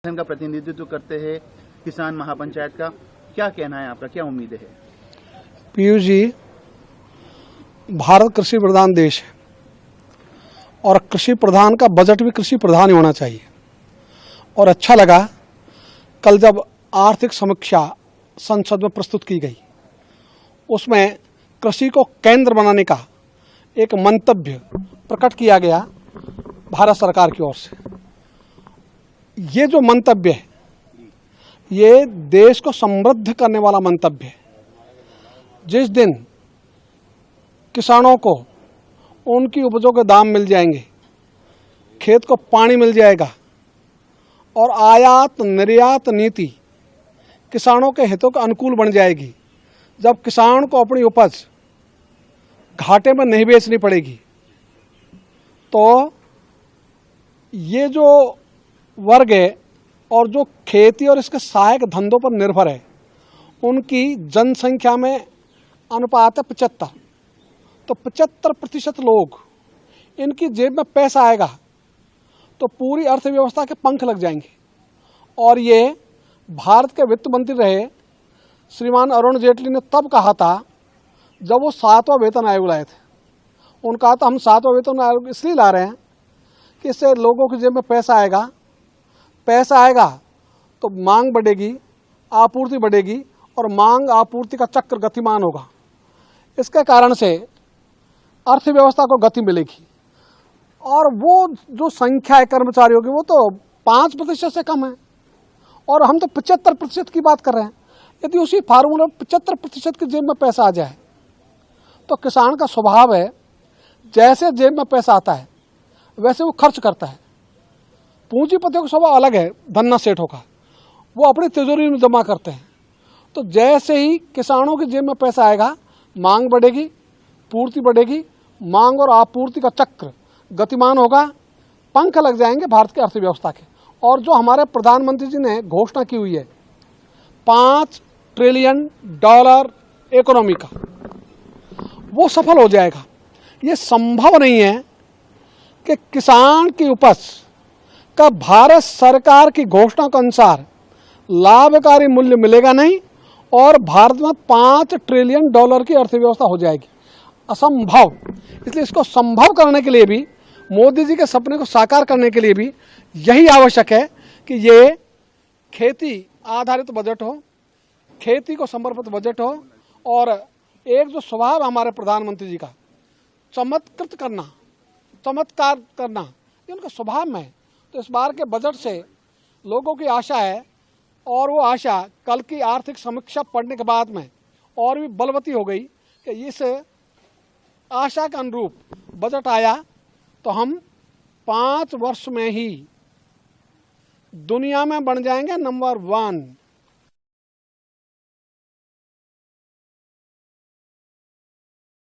का प्रतिनिधित्व करते हैं किसान महापंचायत का, क्या कहना है आपका, क्या उम्मीदें है? पीयूष जी, भारत कृषि प्रधान देश है और कृषि प्रधान का बजट भी कृषि प्रधान ही होना चाहिए। और अच्छा लगा कल जब आर्थिक समीक्षा संसद में प्रस्तुत की गई, उसमें कृषि को केंद्र बनाने का एक मंतव्य प्रकट किया गया भारत सरकार की ओर से। ये जो मंतव्य है, ये देश को समृद्ध करने वाला मंतव्य है। जिस दिन किसानों को उनकी उपजों के दाम मिल जाएंगे, खेत को पानी मिल जाएगा और आयात निर्यात नीति किसानों के हितों के अनुकूल बन जाएगी, जब किसान को अपनी उपज घाटे में नहीं बेचनी पड़ेगी, तो ये जो वर्ग है और जो खेती और इसके सहायक धंधों पर निर्भर है, उनकी जनसंख्या में अनुपात है 75। तो 75% लोग, इनकी जेब में पैसा आएगा तो पूरी अर्थव्यवस्था के पंख लग जाएंगे। और ये भारत के वित्त मंत्री रहे श्रीमान अरुण जेटली ने तब कहा था जब वो 7वां वेतन आयोग लाए थे। उन्होंने कहा था हम 7वां वेतन आयोग इसलिए ला रहे हैं कि इससे लोगों की जेब में पैसा आएगा तो मांग बढ़ेगी, आपूर्ति बढ़ेगी और मांग आपूर्ति का चक्र गतिमान होगा। इसके कारण से अर्थव्यवस्था को गति मिलेगी। और वो जो संख्या है कर्मचारियों की, वो तो 5% से कम है और हम तो 75% की बात कर रहे हैं। यदि उसी फार्मूले में 75% की जेब में पैसा आ जाए तो किसान का स्वभाव है, जैसे जेब में पैसा आता है वैसे वो खर्च करता है। पूंजीपतियों का स्वभाव अलग है, धन्ना सेठों का, वो अपनी तिजोरी में जमा करते हैं। तो जैसे ही किसानों की जेब में पैसा आएगा, मांग बढ़ेगी, पूर्ति बढ़ेगी, मांग और आपूर्ति का चक्र गतिमान होगा, पंख लग जाएंगे भारत की अर्थव्यवस्था के। और जो हमारे प्रधानमंत्री जी ने घोषणा की हुई है $5 ट्रिलियन इकोनॉमी का, वो सफल हो जाएगा। ये संभव नहीं है कि किसान की उपज का भारत सरकार की घोषणा के अनुसार लाभकारी मूल्य मिलेगा नहीं और भारत में $5 ट्रिलियन की अर्थव्यवस्था हो जाएगी। असंभव। इसलिए इसको संभव करने के लिए भी, मोदी जी के सपने को साकार करने के लिए भी यही आवश्यक है कि ये खेती आधारित बजट हो, खेती को समर्पित बजट हो। और एक जो स्वभाव हमारे प्रधानमंत्री जी का, चमत्कार करना, ये उनका स्वभाव में है। तो इस बार के बजट से लोगों की आशा है और वो आशा कल की आर्थिक समीक्षा पढ़ने के बाद में और भी बलवती हो गई कि इस आशा के अनुरूप बजट आया तो हम 5 वर्ष में ही दुनिया में बन जाएंगे नंबर 1